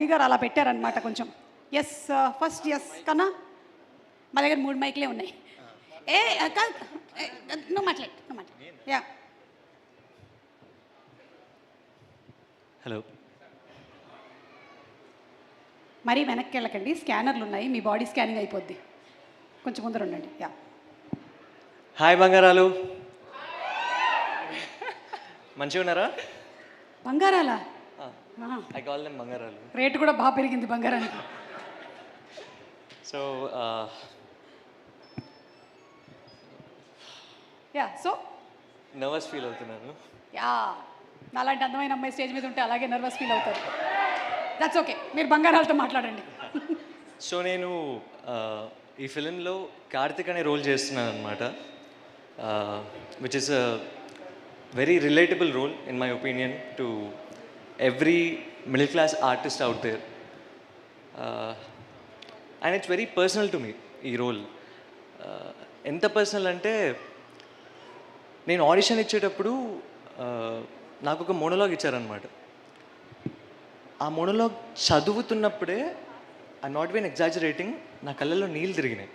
గారు అలా పెట్టారనమాట కొంచెం. ఎస్ ఫస్ట్ ఎస్ కన్నా మా దగ్గర 3 మైక్లే ఉన్నాయి. ఏ కాదు, నువ్వు మాట్లాడు. Yeah hello. మరీ వెనక్కి వెళ్ళకండి, స్కానర్లు ఉన్నాయి, మీ బాడీ స్కానింగ్ అయిపోద్ది. కొంచెం ముందర ఉండండి. యా హాయ్ బంగారాలు, మంచిగా ఉన్నారా? బంగారాలా? ఐ కాల్ దెమ్ బంగారాలు. రేటు కూడా బాగా పెరిగింది బంగారానికి. So yeah so nervous feel అవుతున్నాను. యా నాలాంటి అందమైన అమ్మాయి స్టేజ్ మీద ఉంటే అలాగే నర్వస్ ఫీల్ అవుతారు. దట్స్ ఓకే, మీరు బంగారాలతో మాట్లాడండి. సో నేను ఈ ఫిలింలో కార్తిక్ అనే రోల్ చేస్తున్నాను అనమాట, which is a very relatable role in my opinion to every middle class artist out there, and it's very personal to me ఈ రోల్. ఎంత పర్సనల్ అంటే, నేను ఆడిషన్ ఇచ్చేటప్పుడు నాకు ఒక మోనోలాగ్ ఇచ్చారనమాట. ఆ మోనోలాగ్ చదువుతున్నప్పుడే ఐ నాట్ బీన్ ఎగ్జాజరేటింగ్, నా కళ్ళల్లో నీళ్ళు తిరిగినాయి.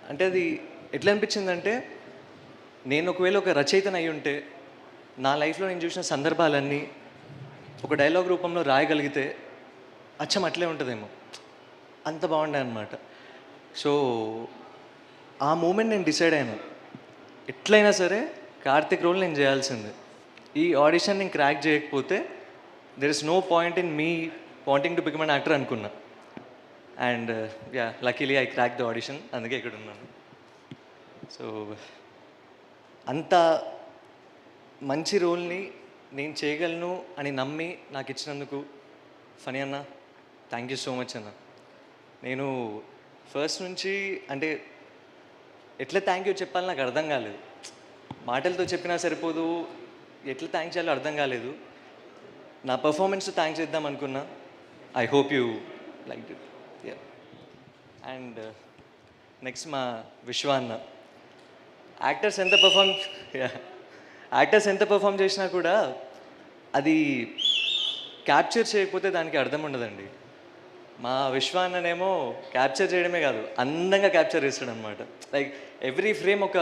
అంటే అది ఎట్లా అనిపించిందంటే, నేను ఒకవేళ ఒక రచయితను అయి ఉంటే నా లైఫ్లో నేను చూసిన సందర్భాలన్నీ ఒక డైలాగ్ రూపంలో రాయగలిగితే అచ్చం అట్లే ఉంటుందేమో, అంత బాగుండే అనమాట. సో ఆ మూమెంట్ నేను డిసైడ్ అయ్యాను, ఎట్లయినా సరే కార్తిక్ రోల్ నేను చేయాల్సిందే. ఈ ఆడిషన్ నేను క్రాక్ చేయకపోతే there is no point in me wanting to become an actor అనుకున్నా. And yeah luckily I crack the audition, అందుకే ఇక్కడ ఉన్నాను. సో అంత మంచి రోల్ని నేను చేయగలను అని నమ్మి నాకు ఇచ్చినందుకు ఫనీ అన్న, థ్యాంక్ యూ సో మచ్ అన్న. నేను ఫస్ట్ నుంచి అంటే ఎట్లా థ్యాంక్ యూ చెప్పాలి నాకు అర్థం కాలేదు. మాటలతో చెప్పినా సరిపోదు, ఎట్లా థ్యాంక్స్ చేయాలో అర్థం కాలేదు. నా పర్ఫార్మెన్స్ థ్యాంక్స్ చేద్దాం అనుకున్నా. I hope you like it. Yeah and next మా విశ్వ అన్న. యాక్టర్స్ ఎంత పర్ఫామ్ చేసినా కూడా అది క్యాప్చర్ చేయకపోతే దానికి అర్థం ఉండదండి. మా విశ్వ అన్ననేమో క్యాప్చర్ చేయడమే కాదు, అందంగా క్యాప్చర్ చేస్తాడు అనమాట. లైక్ ఎవ్రీ ఫ్రేమ్ ఒక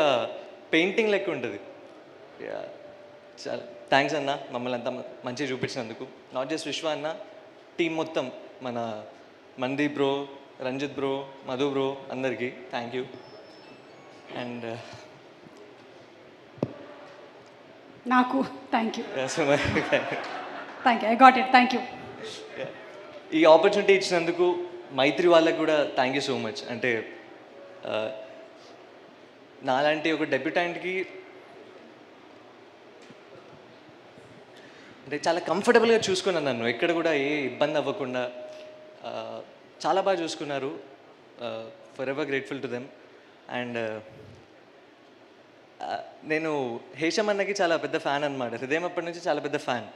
పెయింటింగ్ లెక్క ఉంటుంది. చాలా థ్యాంక్స్ అన్న, మమ్మల్ని అంతా మంచిగా చూపించినందుకు. నాట్ జస్ట్ విశ్వ అన్న, టీం మొత్తం, మన Mandeep bro, Ranjith bro, Madhu bro, అందరికీ థ్యాంక్ యూ. అండ్ నాకు thank you. Thank you, I got it, thank you. ఈ ఆపర్చునిటీ ఇచ్చినందుకు మైత్రి వాళ్ళకి కూడా థ్యాంక్ యూ సో మచ్. అంటే నాలాంటి ఒక డెబ్యూటెంట్కి అంటే చాలా కంఫర్టబుల్గా చూసుకున్నాను నన్ను, ఎక్కడ కూడా ఏ ఇబ్బంది అవ్వకుండా చాలా బాగా చూసుకున్నారు. For ever grateful to them. And నేను హేషమ్ అన్నకి చాలా పెద్ద ఫ్యాన్ అనమాట, హృదయం అప్పటి నుంచి చాలా పెద్ద ఫ్యాన్.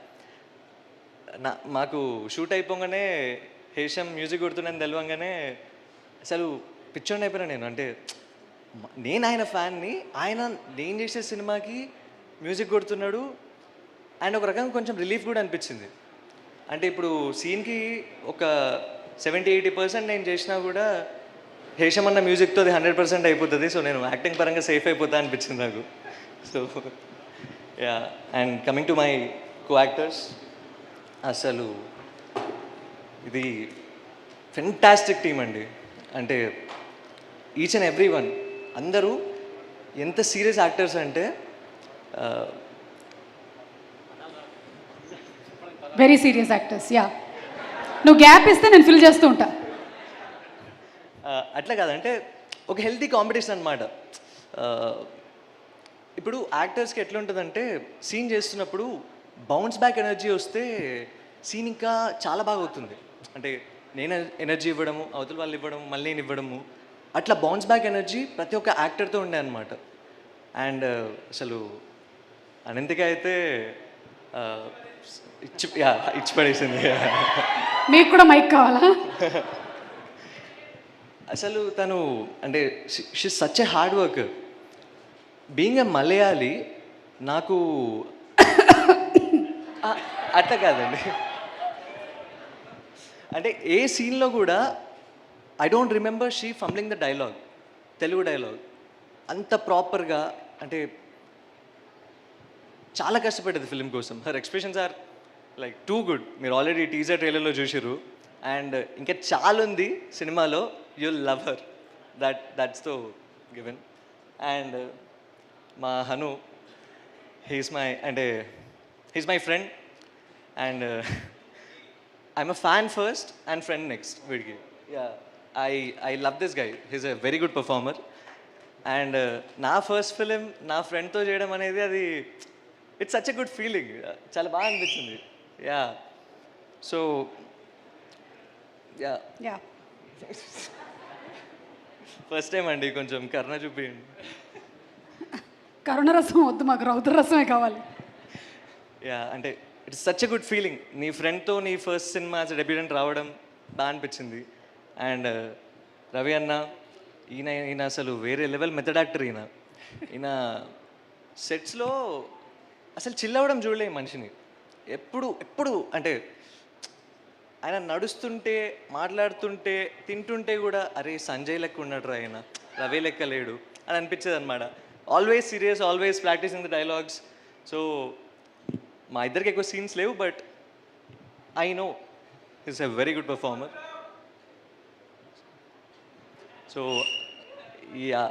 మాకు షూట్ అయిపోగానే హేషమ్ మ్యూజిక్ కొడుతున్నాను తెలవంగానే అసలు పిచ్చోండి అయిపోయినా నేను. అంటే నేను ఆయన ఫ్యాన్ని, ఆయన నేను చేసే సినిమాకి మ్యూజిక్ కొడుతున్నాడు. అండ్ ఒక రకంగా కొంచెం రిలీఫ్ కూడా అనిపించింది. అంటే ఇప్పుడు సీన్కి ఒక 70-80% నేను చేసినా కూడా హేషమ్ అన్న మ్యూజిక్తో అది 100% అయిపోతుంది. సో నేను యాక్టింగ్ పరంగా సేఫ్ అయిపోతా అనిపించింది నాకు. So yeah, and coming to my co actors, అసలు ఇది ఫెంటాస్టిక్ టీమ్ అండి. అంటే ఈచ్ అండ్ ఎవ్రీ వన్, అందరూ ఎంత సీరియస్ యాక్టర్స్ అంటే వెరీ సీరియస్ యాక్టర్స్. యా, నువ్వు గ్యాప్ ఇస్తే నేను ఫిల్ చేస్తూ ఉంటా. అట్లా కాదంటే ఒక హెల్తీ కాంపిటీషన్ అనమాట. ఇప్పుడు యాక్టర్స్కి ఎట్లా ఉంటుందంటే, సీన్ చేస్తున్నప్పుడు బౌన్స్ బ్యాక్ ఎనర్జీ వస్తే సీన్ ఇంకా చాలా బాగా అవుతుంది. అంటే నేను ఎనర్జీ ఇవ్వడము, అవతల వాళ్ళు ఇవ్వడము, మళ్ళీ నేను ఇవ్వడము, అట్లా బౌన్స్ బ్యాక్ ఎనర్జీ ప్రతి ఒక్క యాక్టర్తో ఉండే అనమాట. అండ్ అసలు అనంతిక అయితే ఇచ్చి పడేసింది. మీకు కూడా మైక్ కావాలా? అసలు తను అంటే she such a hard work. Being a Malayali, నాకు అట్లా కాదండి, అంటే ఏ సీన్లో కూడా I don't remember she fumbling the dialogue, Telugu dialogue అంత ప్రాపర్గా. అంటే చాలా కష్టపడ్డది ఫిల్మ్ కోసం. Her expressions are like too good. మీరు ఆల్రెడీ టీజర్ ట్రైలర్లో చూసిర్రు, అండ్ ఇంకా చాలా ఉంది సినిమాలో. You'll love her, that's to given. And మా Hanu, he's my friend, and I'm a fan first and friend next వీడికి. Yeah, I love this guy, he's a very good performer. And నా first film నా ఫ్రెండ్తో చేయడం అనేది అది it's such a good feeling. చాలా బాగా అనిపించింది. Yeah, so yeah, yeah, first time అండి, కొంచెం కరుణ చూపించండి. కరుణరసం వద్దు, మాకు రౌద్రరసమే కావాలి. యా, అంటే it's such a good feeling. నీ ఫ్రెండ్తో నీ ఫస్ట్ సినిమా యాజ్ డెబ్యూటెంట్ రావడం బాగా అనిపించింది. అండ్ రవి అన్న, ఈయన అసలు వేరే లెవెల్ మెథడ్ యాక్టర్. ఈయన సెట్స్లో అసలు చిల్ అవ్వడం చూడలే ఈ మనిషిని. ఎప్పుడు అంటే ఆయన నడుస్తుంటే, మాట్లాడుతుంటే, తింటుంటే కూడా అరే సంజయ్ లెక్క ఉన్నాడు రా ఆయన, రవి లెక్క లేడు అని అనిపించేది అనమాట. Always serious, always practising the dialogues. So మా ఇద్దరికి ఎక్కువ సీన్స్ లేవు, but I know is a very good performer. So yeah,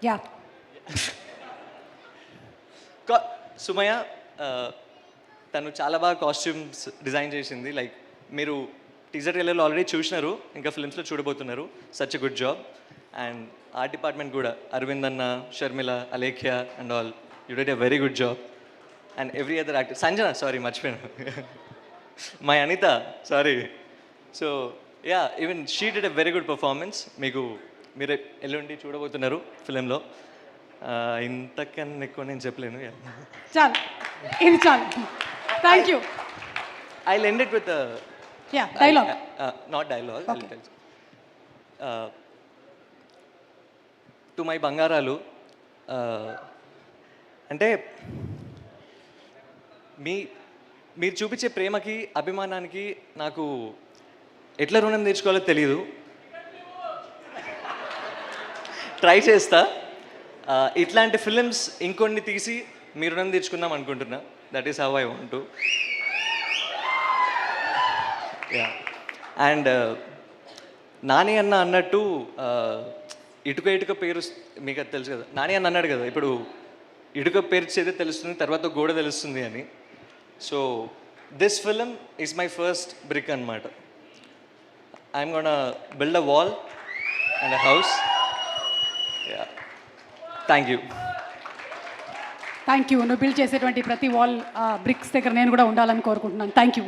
yeah, Sumayya తను చాలా బాగా కాస్ట్యూమ్స్ డిజైన్ చేసింది. లైక్ మీరు టీజర్ ట్రైలర్లో ఆల్రెడీ చూసినారు, ఇంకా ఫిల్మ్స్లో చూడబోతున్నారు. Such a good job. And art department కూడా అరవింద్ అన్న, Sharmila, Alekhya and all, you did a very good job. And every other actor, Sanjana, sorry మర్చిపోయాను, my Anitha, sorry. So yeah, even she did a very good performance. మీరు ఎల్లుండి చూడబోతున్నారు ఫిలింలో. ఇంతకన్నా ఎక్కువ నేను చెప్పలేను. చాలు, ఇది చాలు. Thank you. I end it with yeah, dialogue, not dialogue, to my బంగారాలు. అంటే మీరు చూపించే ప్రేమకి, అభిమానానికి నాకు ఎట్లా రుణం తీర్చుకోవాలో తెలియదు. ట్రై చేస్తా. ఇట్లాంటి ఫిలిమ్స్ ఇంకొన్ని తీసి మీ రుణం తీర్చుకుందాం అనుకుంటున్నా. That is how I want to. Yeah, and Nani అన్న అన్నట్టు ఇటుక పేరు మీకు అది తెలుసు కదా. నాని అన్న అన్నాడు కదా, ఇప్పుడు ఇటుక పేర్చేదే తెలుస్తుంది, తర్వాత గోడ తెలుస్తుంది అని. So this film is my first brick అనమాట. I'm gonna build a wall and a house. Yeah, thank you. Thank you. నువ్వు బిల్డ్ చేసేటువంటి ప్రతి వాల్ బ్రిక్స్ దగ్గర నేను కూడా ఉండాలని కోరుకుంటున్నాను. Thank you.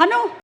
హను.